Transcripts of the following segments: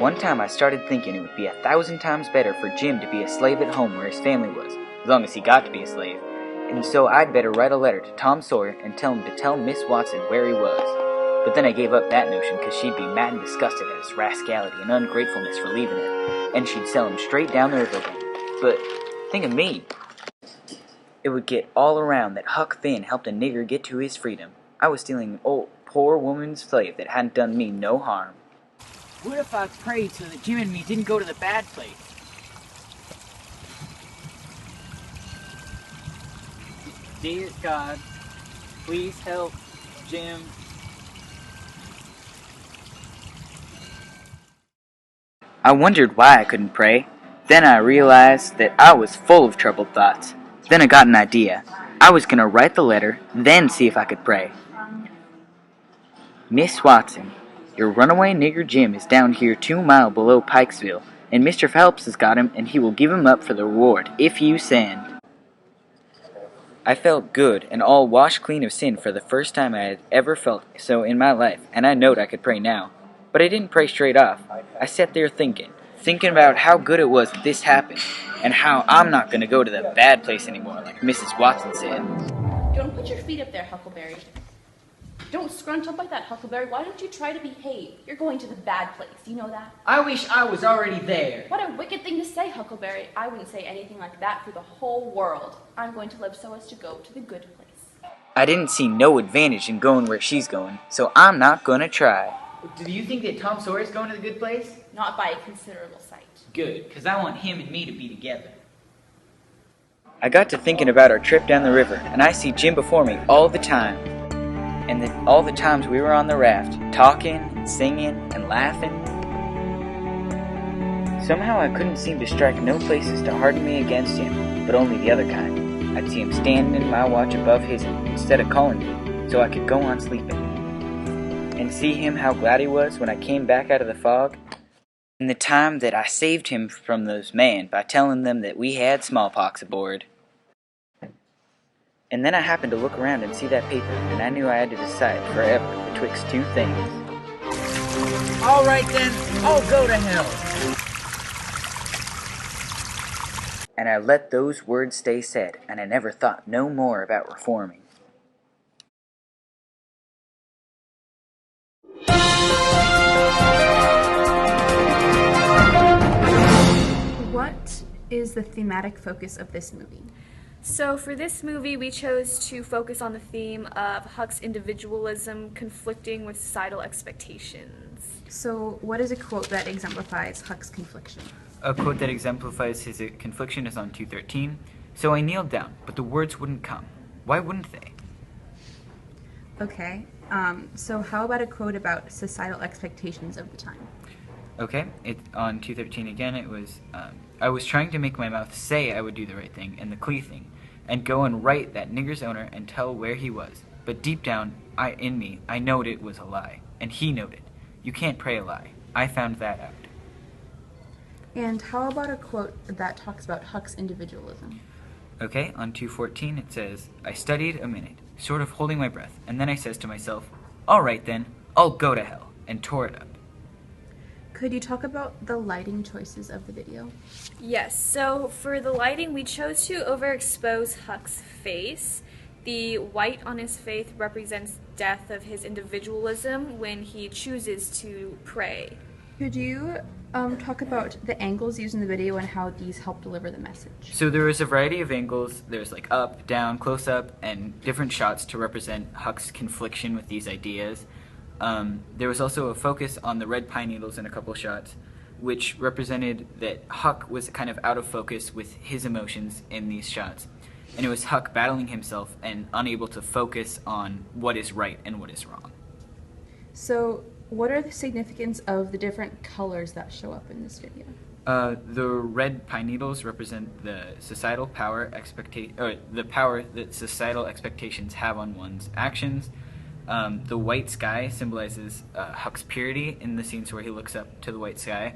One time I started thinking it would be 1,000 times better for Jim to be a slave at home where his family was, as long as he got to be a slave, and so I'd better write a letter to Tom Sawyer and tell him to tell Miss Watson where he was. But then I gave up that notion because she'd be mad and disgusted at his rascality and ungratefulness for leaving her, and she'd sell him straight down the river again. But think of me. It would get all around that Huck Finn helped a nigger get to his freedom. I was stealing an old, poor woman's slave that hadn't done me no harm. What if I prayed so that Jim and me didn't go to the bad place? Dear God, please help Jim. I wondered why I couldn't pray. Then I realized that I was full of troubled thoughts. Then I got an idea. I was going to write the letter, then see if I could pray. Miss Watson, your runaway nigger Jim is down here 2 miles below Pikesville, and Mr. Phelps has got him, and he will give him up for the reward, if you send. I felt good and all washed clean of sin for the first time I had ever felt so in my life, and I knowed I could pray now. But I didn't pray straight off. I sat there thinking about how good it was that this happened, and how I'm not going to go to the bad place anymore, like Mrs. Watson said. Don't put your feet up there, Huckleberry. Don't scrunch up like that, Huckleberry. Why don't you try to behave? You're going to the bad place, you know that? I wish I was already there. What a wicked thing to say, Huckleberry. I wouldn't say anything like that for the whole world. I'm going to live so as to go to the good place. I didn't see no advantage in going where she's going, so I'm not going to try. Do you think that Tom Sawyer's going to the good place? Not by a considerable sight. Good, because I want him and me to be together. I got to thinking about our trip down the river, and I see Jim before me all the time. And all the times we were on the raft, talking and singing and laughing. Somehow I couldn't seem to strike no places to harden me against him, but only the other kind. I'd see him standing in my watch above his instead of calling me, so I could go on sleeping. And see him how glad he was when I came back out of the fog. And the time that I saved him from those men by telling them that we had smallpox aboard. And then I happened to look around and see that paper, and I knew I had to decide forever betwixt two things. All right then, I'll go to hell. And I let those words stay said, and I never thought no more about reforming. What is the thematic focus of this movie? So for this movie, we chose to focus on the theme of Huck's individualism conflicting with societal expectations. So what is a quote that exemplifies Huck's confliction? A quote that exemplifies his confliction is on 213. So I kneeled down, but the words wouldn't come. Why wouldn't they? Okay, so how about a quote about societal expectations of the time? Okay, on 213 again, it was, I was trying to make my mouth say I would do the right thing and the clean thing, and go and write that nigger's owner and tell where he was. But deep down, I knowed it was a lie, and he knowed it. You can't pray a lie. I found that out. And how about a quote that talks about Huck's individualism? Okay, on 214 it says, I studied a minute, sort of holding my breath, and then I says to myself, all right then, I'll go to hell, and tore it up. Could you talk about the lighting choices of the video? Yes, so for the lighting, we chose to overexpose Huck's face. The white on his face represents death of his individualism when he chooses to pray. Could you talk about the angles used in the video and how these help deliver the message? So there was a variety of angles. There's like up, down, close up, and different shots to represent Huck's confliction with these ideas. There was also a focus on the red pine needles in a couple shots, which represented that Huck was kind of out of focus with his emotions in these shots. And it was Huck battling himself and unable to focus on what is right and what is wrong. So what are the significance of the different colors that show up in this video? The red pine needles represent the societal power the power that societal expectations have on one's actions. The white sky symbolizes Huck's purity in the scenes where he looks up to the white sky.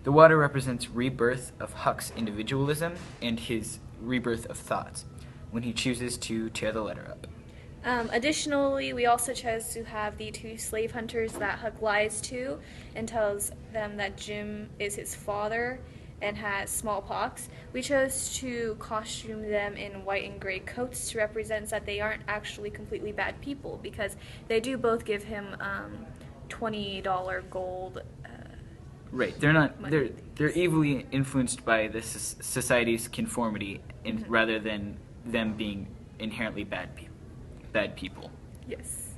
The water represents rebirth of Huck's individualism and his rebirth of thoughts when he chooses to tear the letter up. Additionally, we also chose to have the 2 slave hunters that Huck lies to and tells them that Jim is his father and has smallpox. We chose to costume them in white and gray coats to represent that they aren't actually completely bad people, because they do both give him $20 gold. Right. They're not. Money. They're evilly influenced by the society's conformity, rather than them being inherently bad people. Yes.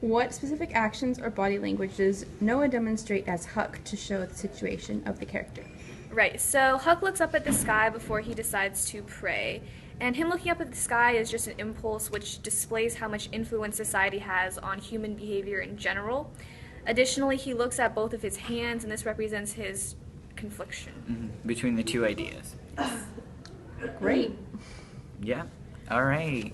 What specific actions or body language does Noah demonstrate as Huck to show the situation of the character? Right, so Huck looks up at the sky before he decides to pray, and him looking up at the sky is just an impulse which displays how much influence society has on human behavior in general. Additionally, he looks at both of his hands, and this represents his confliction. Between the 2 ideas. Great. Yeah. All right.